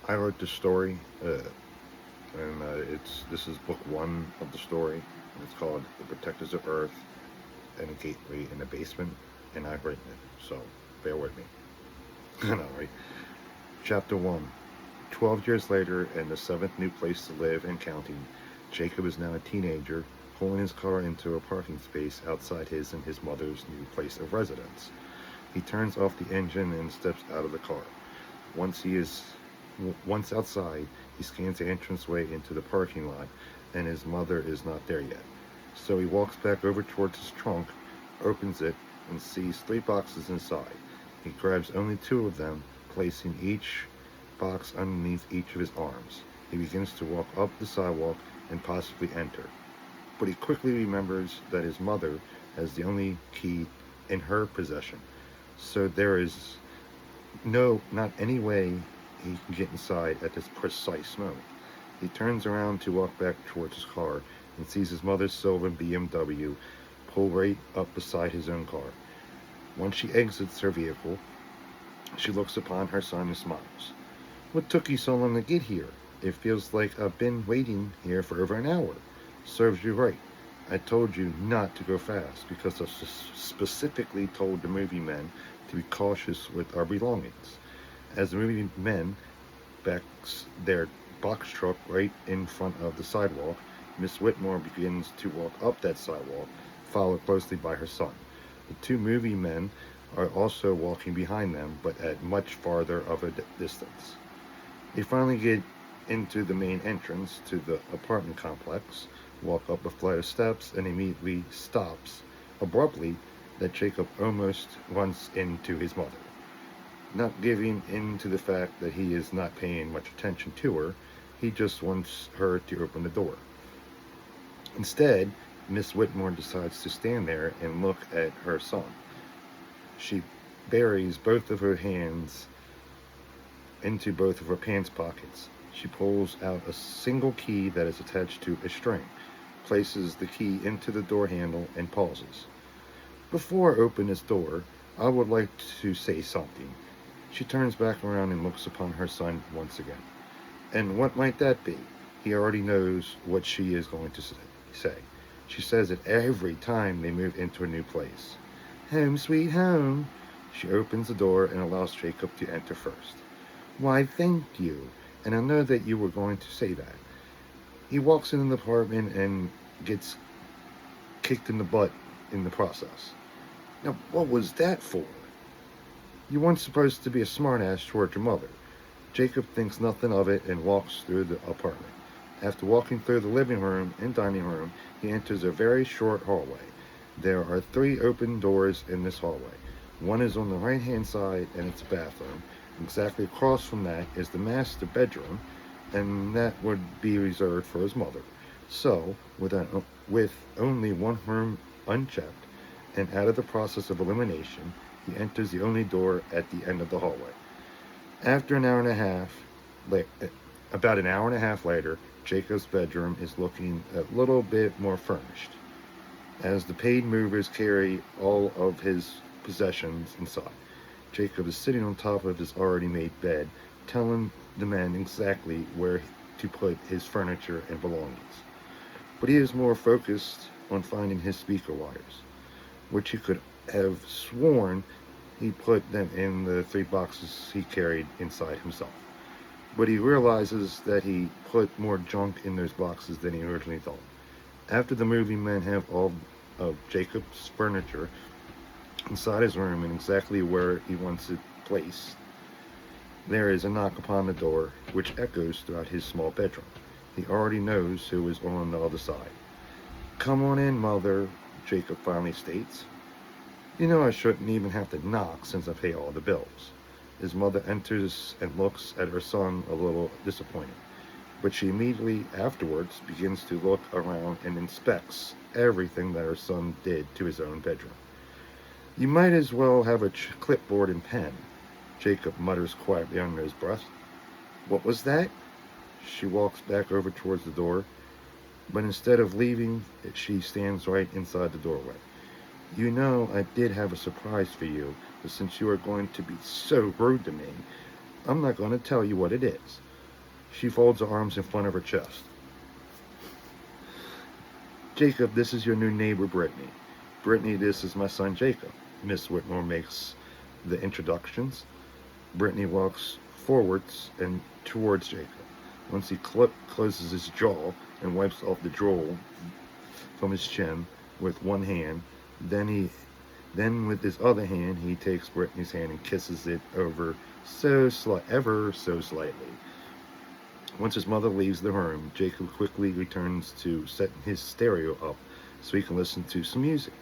I wrote the story, and this is book one of the story. And it's called "The Protectors of Earth and a Gateway in the Basement," and I've written it. So bear with me. I know, right? Chapter one. 12 years later, and the seventh new place to live and counting, Jacob is now a teenager, pulling his car into a parking space outside his and his mother's new place of residence. He turns off the engine and steps out of the car. Once he is Once outside, he scans the entranceway into the parking lot, and his mother is not there yet. So he walks back over towards his trunk, opens it, and sees three boxes inside. He grabs only two of them, placing each box underneath each of his arms. He begins to walk up the sidewalk and possibly enter. But he quickly remembers that his mother has the only key in her possession. So there is not any way he can get inside at this precise moment. He turns around to walk back towards his car and sees his mother's silver BMW pull right up beside his own car. Once she exits her vehicle, she looks upon her son and smiles. "What took you so long to get here? It feels like I've been waiting here for over an hour." "Serves you right. I told you not to go fast because I specifically told the movie men to be cautious with our belongings." As the movie men backs their box truck right in front of the sidewalk, Miss Whitmore begins to walk up that sidewalk, followed closely by her son. The two movie men are also walking behind them, but at much farther of a distance. They finally get into the main entrance to the apartment complex, walk up a flight of steps, and immediately stops abruptly that Jacob almost runs into his mother. Not giving in to the fact that he is not paying much attention to her, he just wants her to open the door. Instead, Miss Whitmore decides to stand there and look at her son. She buries both of her hands into both of her pants pockets. She pulls out a single key that is attached to a string, places the key into the door handle, and pauses. "Before I open this door, I would like to say something." She turns back around and looks upon her son once again. And what might that be? He already knows what she is going to say. She says it every time they move into a new place. "Home sweet home." She opens the door and allows Jacob to enter first. "Why, thank you. And I know that you were going to say that." He walks in the apartment and gets kicked in the butt in the process. Now, what was that for? You weren't supposed to be a smartass toward your mother. Jacob thinks nothing of it and walks through the apartment. After walking through the living room and dining room, he enters a very short hallway. There are three open doors in this hallway. One is on the right-hand side, and it's a bathroom. Exactly across from that is the master bedroom, and that would be reserved for his mother. So, with only one room unchecked and out of the process of elimination, he enters the only door at the end of the hallway. After an hour and a half, About an hour and a half later, Jacob's bedroom is looking a little bit more furnished, as the paid movers carry all of his possessions inside. Jacob is sitting on top of his already made bed, telling the men exactly where to put his furniture and belongings. But he is more focused on finding his speaker wires, which he could have sworn he put them in the three boxes he carried inside himself. But he realizes that he put more junk in those boxes than he originally thought. After the movie men have all of Jacob's furniture inside his room and exactly where he wants it placed, there is a knock upon the door, which echoes throughout his small bedroom. He already knows who is on the other side. "Come on in, Mother," Jacob finally states. "You know I shouldn't even have to knock since I pay all the bills." His mother enters and looks at her son a little disappointed, but she immediately afterwards begins to look around and inspects everything that her son did to his own bedroom. "You might as well have a clipboard and pen," Jacob mutters quietly under his breath. "What was that?" She walks back over towards the door, but instead of leaving, she stands right inside the doorway. "You know I did have a surprise for you, but since you are going to be so rude to me, I'm not going to tell you what it is." She folds her arms in front of her chest. Jacob, this is your new neighbor, Brittany. Brittany, this is my son, Jacob. Miss Whitmore makes the introductions. Brittany walks forwards and towards Jacob. Once he closes his jaw and wipes off the drool from his chin with one hand, then with his other hand he takes Brittany's hand and kisses it ever so slightly. Once his mother leaves the room, Jacob quickly returns to setting his stereo up so he can listen to some music.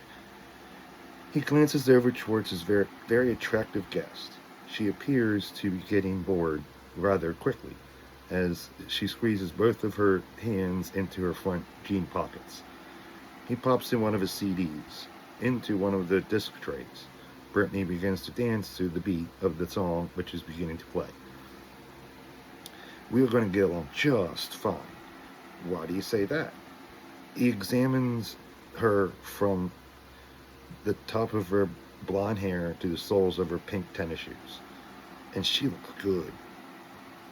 He glances over towards his very attractive guest. She appears to be getting bored rather quickly as she squeezes both of her hands into her front jean pockets. He pops in one of his CDs into one of the disc trays. Brittany begins to dance to the beat of the song which is beginning to play. We are going to get along just fine. Why do you say that? He examines her from the top of her blonde hair to the soles of her pink tennis shoes. And she looks good.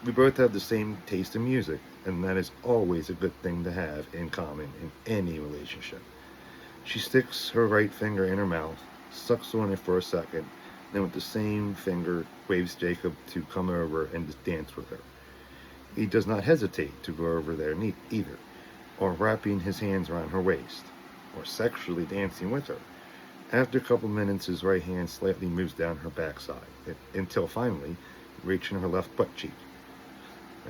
We both have the same taste in music, and that is always a good thing to have in common in any relationship. She sticks her right finger in her mouth, sucks on it for a second, then with the same finger waves Jacob to come over and dance with her. He does not hesitate to go over there either, or wrapping his hands around her waist, or sexually dancing with her. After a couple minutes, his right hand slightly moves down her backside, until finally reaching her left butt cheek,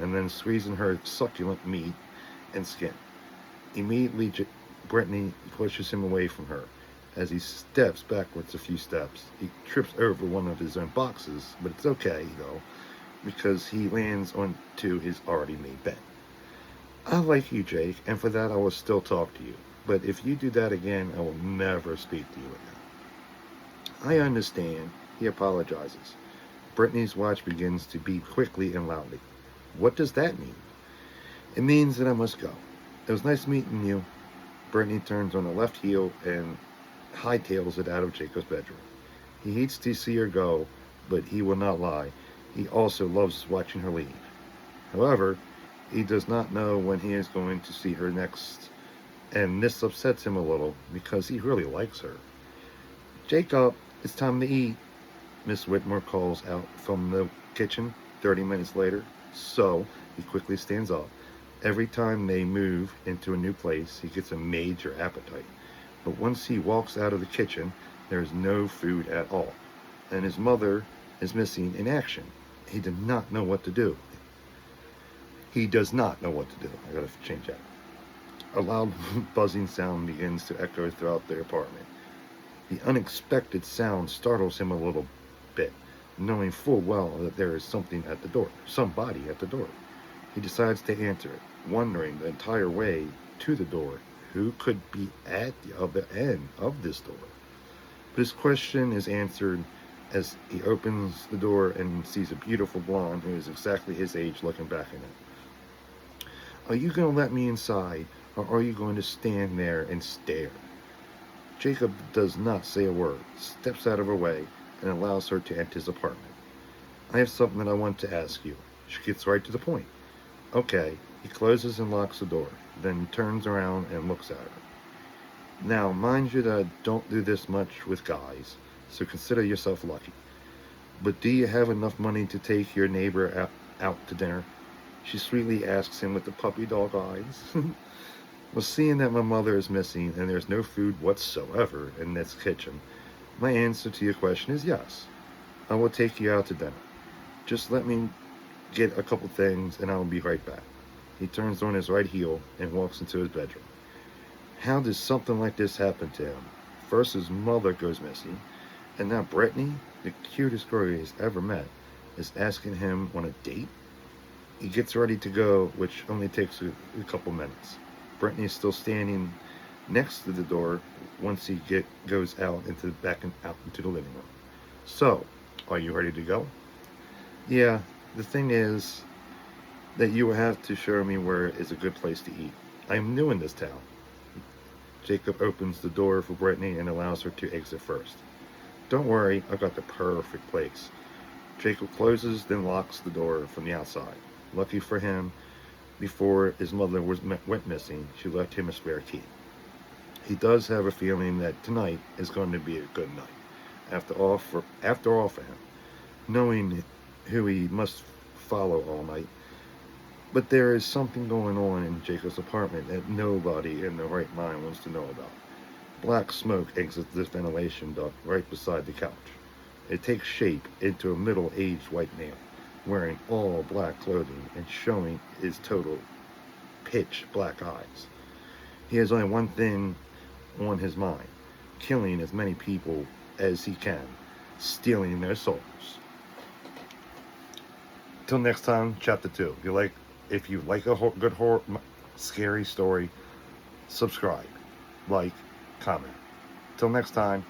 and then squeezing her succulent meat and skin. Immediately, Brittany pushes him away from her. As he steps backwards a few steps, he trips over one of his own boxes, but it's okay, though, because he lands onto his already made bed. I like you, Jake, and for that I will still talk to you. But if you do that again, I will never speak to you again. I understand. He apologizes. Brittany's watch begins to beat quickly and loudly. What does that mean? It means that I must go. It was nice meeting you. Brittany turns on the left heel and hightails it out of Jacob's bedroom. He hates to see her go, but he will not lie. He also loves watching her leave. However, he does not know when he is going to see her next, and this upsets him a little because he really likes her. Jacob, it's time to eat, Miss Whitmore calls out from the kitchen 30 minutes later. So he quickly stands up. Every time they move into a new place, he gets a major appetite. But once he walks out of the kitchen, there is no food at all, and his mother is missing in action. He did not know what to do. He does not know what to do. I gotta change that. A loud buzzing sound begins to echo throughout the apartment. The unexpected sound startles him a little bit, knowing full well that there is somebody at the door. He decides to answer it, wondering the entire way to the door who could be at the other end of this door. But his question is answered as he opens the door and sees a beautiful blonde who is exactly his age looking back at him. Are you going to let me inside, or are you going to stand there and stare? Jacob does not say a word, steps out of her way, and allows her to enter his apartment. I have something that I want to ask you. She gets right to the point. Okay, he closes and locks the door, then turns around and looks at her. Now, mind you that I don't do this much with guys, so consider yourself lucky. But do you have enough money to take your neighbor out to dinner? She sweetly asks him with the puppy dog eyes. Well, seeing that my mother is missing and there's no food whatsoever in this kitchen, my answer to your question is yes. I will take you out to dinner. Just let me get a couple things and I will be right back. He turns on his right heel and walks into his bedroom. How does something like this happen to him? First his mother goes missing, and now Brittany, the cutest girl he's ever met, is asking him on a date? He gets ready to go, which only takes a couple minutes. Brittany is still standing next to the door once he goes out into the living room. So, are you ready to go? Yeah, the thing is that you will have to show me where is a good place to eat. I am new in this town. Jacob opens the door for Brittany and allows her to exit first. Don't worry, I've got the perfect place. Jacob closes, then locks the door from the outside. Lucky for him, before his mother went missing, she left him a spare key. He does have a feeling that tonight is going to be a good night. After all for him, knowing who he must follow all night. But there is something going on in Jacob's apartment that nobody in their right mind wants to know about. Black smoke exits this ventilation duct right beside the couch. It takes shape into a middle-aged white male, wearing all black clothing and showing his total pitch black eyes. He has only one thing on his mind: killing as many people as he can, stealing their souls. Till next time, chapter 2. If you like a good horror, scary story, subscribe, like, comment. Till next time.